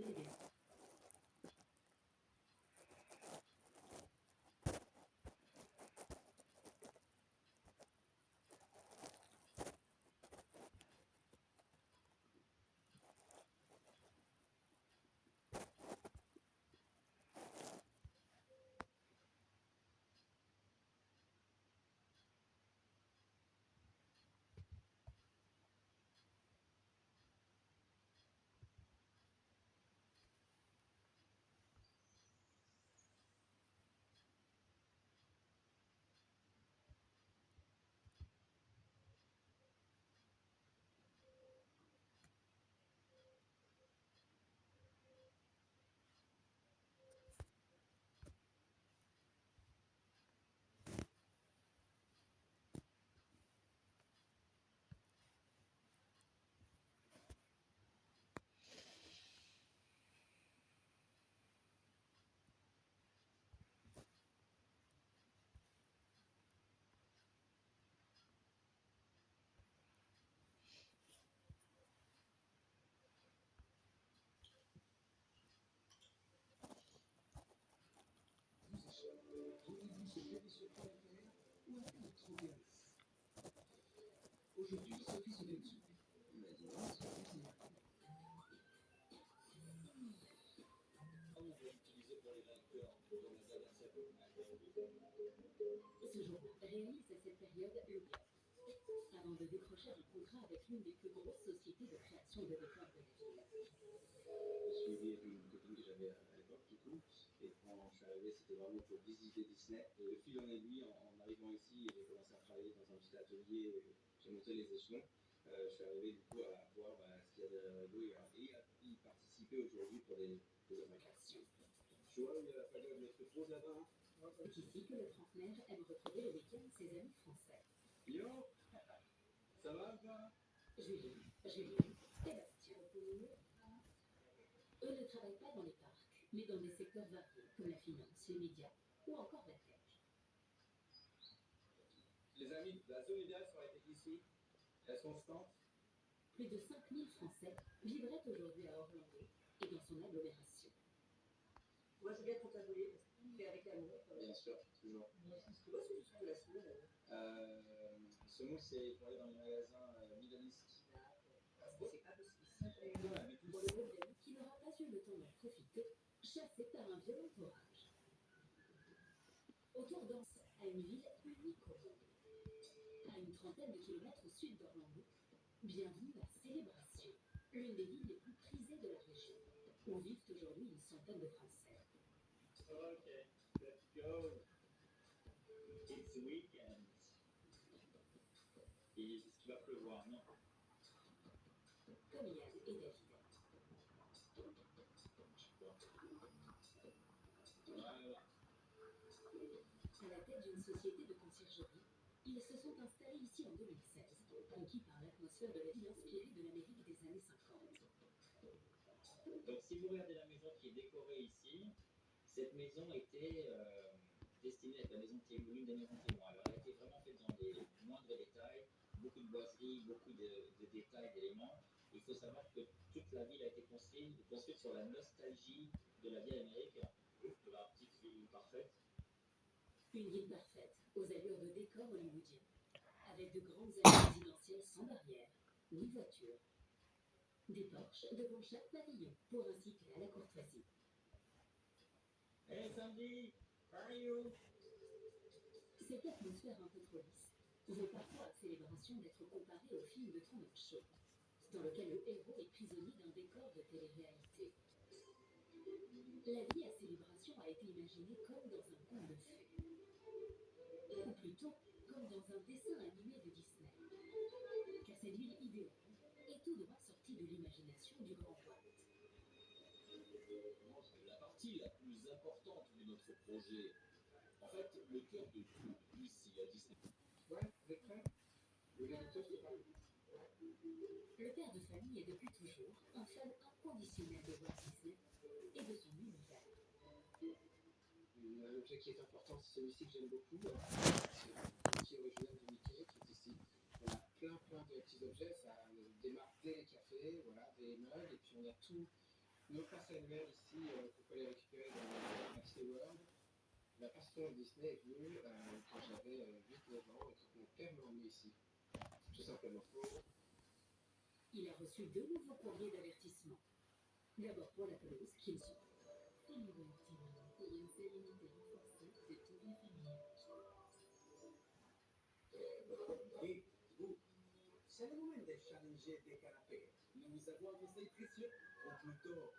t'aider. Aujourd'hui, Sophie se met dessus. Mais dis-moi, Sophie, c'est on va l'utiliser pour les vainqueurs de la dernière saison. Ce jour-là réalise à cette période le gap. Avant de décrocher un contrat avec l'une des plus grosses sociétés de création de décors de la ville. Je suis lié avec une copine que j'avais à l'époque, du coup. Et quand je suis arrivé, c'était vraiment pour visiter Disney. Et de fil en aiguille, en arrivant ici, j'ai commencé à travailler dans un petit atelier. J'ai monté les échelons. Je suis arrivé du coup à voir ce qu'il y a derrière la et à y participer aujourd'hui pour des œuvres création. Tu vois, il y a la pagode maîtrise rose là-bas. Hein. C'est ici que le trentenaire aime retrouver le week-end ses amis français. Yo, ça va toi? Julie, Julien, Sébastien. Eux ne travaillent pas dans les parcs, mais dans des secteurs variés, comme la finance, les médias ou encore la tech. Les amis, la zone idéale serait été ici. Est-ce qu'on se tente? Plus de 5000 Français vivraient aujourd'hui à Orlando et dans son agglomération. Moi, je viens pour t'abonner, mais avec l'amour. Bien sûr, toujours. C'est quoi ce que tu trouves de la semaine? Ce mot, c'est pour aller dans les magasins milanistes. Parce que c'est pas possible. Pour le groupe d'amis qui n'aura pas eu le temps d'en profiter, chassé par un violent orage. Autour d'Anse, à une ville unique au monde. À une trentaine de kilomètres au sud d'Orlando, bienvenue à Célébration, l'une des villes les plus prisées de la région, où vivent aujourd'hui une centaine de Français. Ok, let's go. It's weekend. Et est-ce qu'il va pleuvoir? Non. Comme Yann et David. Voilà. À la tête d'une société de conciergerie, ils se sont installés ici en 2016, conquis par l'atmosphère de la ville inspirée de l'Amérique des années 50. Donc si vous regardez la maison qui est décorée ici, cette maison était destinée à être la maison témoin, l'une des maisons témoins. Alors elle a été vraiment faite dans les moindres détails, beaucoup de boiseries, beaucoup de détails, d'éléments. Il faut savoir que toute la ville a été construite sur la nostalgie de la vieille Amérique, de la petite ville parfaite. Une ville parfaite, aux allures de décor hollywoodien, avec de grandes allées résidentielles sans barrière, ni voiture. Des porches devant chaque pavillon pour inciter à la courtoisie. Hey Sandy, how are you? Cette atmosphère un peu trop lisse vaut parfois à Célébration d'être comparée au film de Truman Show, dans lequel le héros est prisonnier d'un décor de télé-réalité. La vie à Célébration a été imaginée comme dans un conte de fées. Ou plutôt, comme dans un dessin animé de Disney. Car cette ville idéale est tout droit sortie de l'imagination du grand Walt. C'est la partie la plus importante de notre projet. En fait, le cœur de tout, ici, à Disney. Ouais, vous êtes prêts? Le père de famille est depuis toujours un fan inconditionnel de Walt Disney et de son univers. L'objet qui est important, c'est celui-ci que j'aime beaucoup. C'est l'outil original de Mickey qui est ici. On a plein de petits objets. Ça démarre dès les cafés, voilà, des mugs, et puis on a tout Nos passes annuelles ici, qu'on peut les récupérer dans Maxi World. La passion Disney est venue quand j'avais 8-9 ans et que mon père m'a emmené ici. Tout simplement. Il a reçu 2 nouveaux courriers d'avertissement. D'abord pour la pelouse, qui ne sont figurez pour une sérénité renforcée de toutes les familles. Et vous, c'est le moment de challenger des canapés. Nous avons un conseil précieux, ou plutôt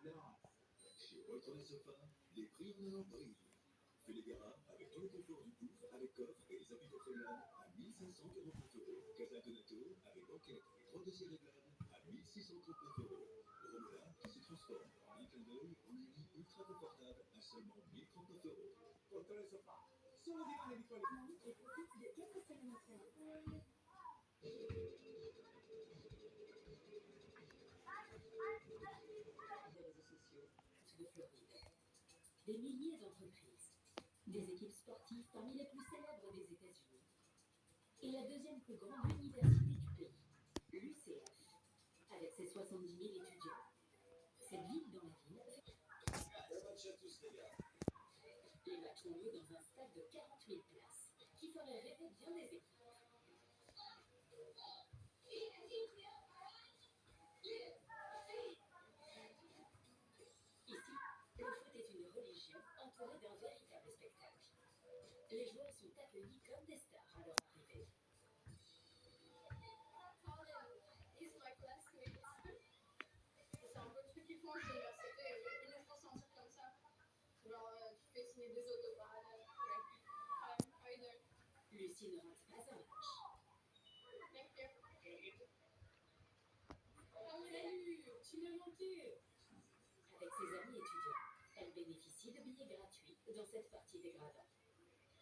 un as. Chez Retro Sofa, les prix en allant brillent. Fais les garas avec tout le confort du pouf, avec coffre et les appuis porcelaine à 1549 €. Casa Donato avec banquette et 3 dossiers réglables à 1639 €. Romola qui se transforme en un clin d'œil en un lit ultra confortable à seulement 1039 €. Retro Sofa, solo divani di qualità. Et profite de 4 semaines offertes. Des réseaux sociaux de Floride. Des milliers d'entreprises. Des équipes sportives parmi les plus célèbres des États-Unis. Et la deuxième plus grande université du pays, l'UCF, avec ses 70 000 étudiants. Cette ville dans la ville Bon match à tous les gars. les matchs ont lieu dans un stade de 40 000 places, qui ferait rêver bien des équipes. Ici, le foot est une religion entourée d'un véritable spectacle. Les joueurs sont accueillis comme des stars à leur arrivée. He's my classmate. C'est un peu le truc qu'ils font à l'université. Ils nous font sentir comme ça. Genre, tu fais signer des autographes. How you doing? Lucie ne rate pas un match. Thank you. Salut, tu m'as manqué. Avec ses amis étudiants, elle bénéficie de billets gratuits dans cette partie dégradante.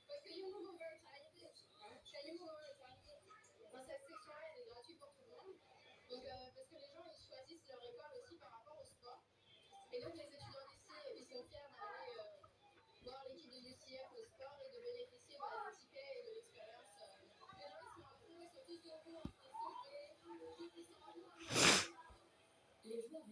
Parce que you move over tiny bit. Can you move over a tiny bit? Dans cette section-là, elle est gratuite pour tout le monde. Donc, parce que les gens, ils choisissent leur école aussi par rapport au sport. Et donc, les étudiants d'ici, ils sont fiers d'aller voir l'équipe de l'UCF au sport et de bénéficier des tickets et de l'expérience. Les gens, ils sont à fond, ils sont tous debout en train de sauter. Ils sont à fond. Les joueurs